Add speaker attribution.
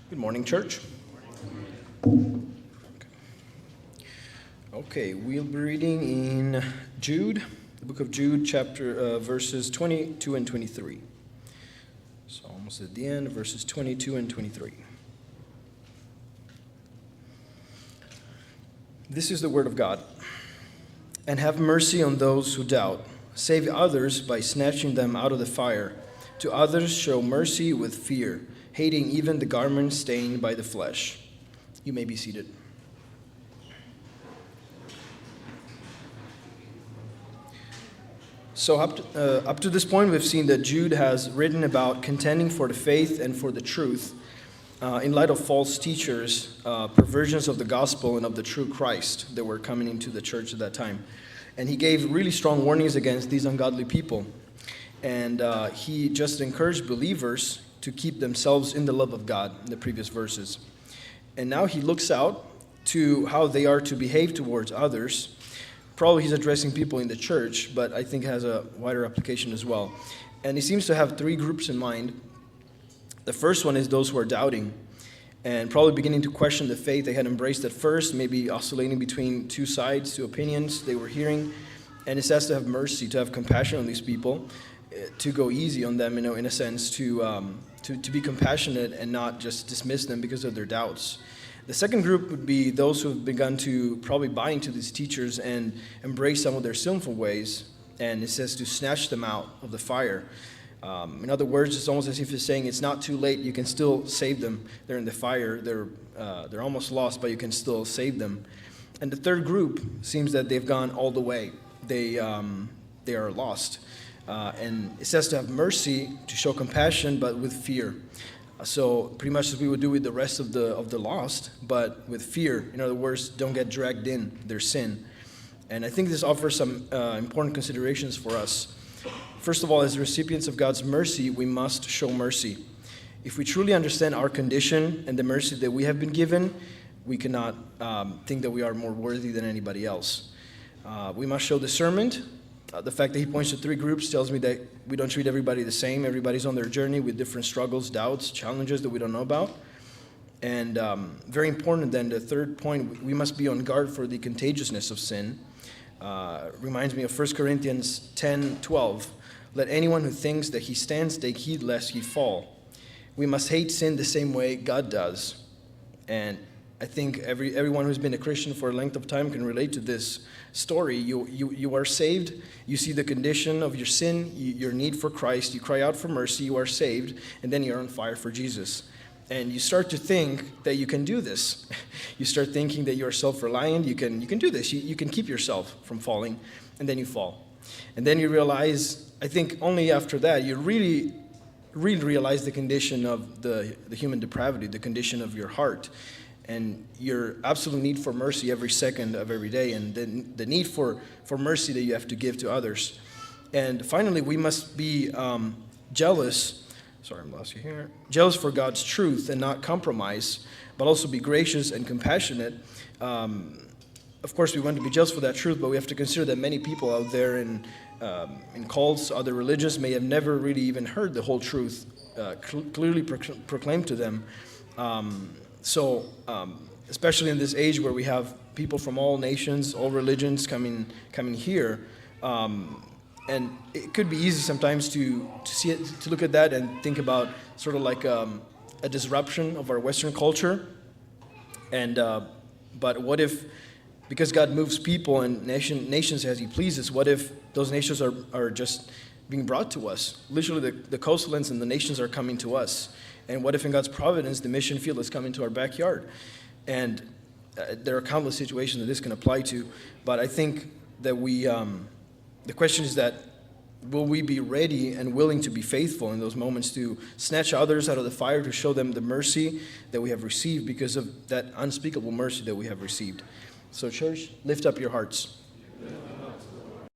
Speaker 1: Good morning, church. Okay, we'll be reading in Jude, the book of Jude, verses 22 and 23. So almost at the end, verses 22 and 23. This is the word of God. And have mercy on those who doubt. Save others by snatching them out of the fire. To others show mercy with fear, hating even the garment stained by the flesh. You may be seated. So up to this point, we've seen that Jude has written about contending for the faith and for the truth in light of false teachers, perversions of the gospel and of the true Christ that were coming into the church at that time. And he gave really strong warnings against these ungodly people. And he just encouraged believers to keep themselves in the love of God in the previous verses. And now he looks out to how they are to behave towards others. Probably he's addressing people in the church, but I think it has a wider application as well. And he seems to have three groups in mind. The first one is those who are doubting and probably beginning to question the faith they had embraced at first, maybe oscillating between two sides, two opinions they were hearing. And it says to have mercy, to have compassion on these people, to go easy on them, in a sense, to be compassionate and not just dismiss them because of their doubts. The second group would be those who have begun to probably buy into these teachers and embrace some of their sinful ways, and it says to snatch them out of the fire. In other words, it's almost as if it's saying it's not too late, you can still save them. They're in the fire, they're almost lost, but you can still save them. And the third group seems that they've gone all the way. They are lost. And it says to have mercy, to show compassion, but with fear. So pretty much as we would do with the rest of the lost, but with fear. In other words, don't get dragged in their sin. And I think this offers some important considerations for us. First of all, as recipients of God's mercy, we must show mercy. If we truly understand our condition and the mercy that we have been given, we cannot think that we are more worthy than anybody else. We must show discernment. The fact that he points to three groups tells me that we don't treat everybody the same. Everybody's on their journey with different struggles, doubts, challenges that we don't know about. And very important then, the third point, we must be on guard for the contagiousness of sin. Reminds me of 1 Corinthians 10:12. Let anyone who thinks that he stands take heed lest he fall. We must hate sin the same way God does. And I think everyone who's been a Christian for a length of time can relate to this story. You are saved. You see the condition of your sin, your need for Christ. You cry out for mercy. You are saved. And then you're on fire for Jesus. And you start to think that you can do this. You start thinking that you're self-reliant. You can do this. You can keep yourself from falling. And then you fall. And then you realize, I think only after that, you really realize the condition of the human depravity, the condition of your heart. And your absolute need for mercy every second of every day, and the need for mercy that you have to give to others. And finally, we must be jealous. Sorry, I'm lost you here. Jealous for God's truth and not compromise, but also be gracious and compassionate. Of course, we want to be jealous for that truth, but we have to consider that many people out there in cults, other religions, may have never really even heard the whole truth clearly proclaimed to them. So, especially in this age where we have people from all nations, all religions coming here, and it could be easy sometimes to see it, to look at that and think about sort of like a disruption of our Western culture. And but what if, because God moves people and nations as He pleases, what if those nations are just being brought to us? Literally, the coastlands and the nations are coming to us. And what if in God's providence, the mission field is coming to our backyard? And there are countless situations that this can apply to. But I think that the question is that, will we be ready and willing to be faithful in those moments to snatch others out of the fire, to show them the mercy that we have received because of that unspeakable mercy that we have received? So church, lift up your hearts.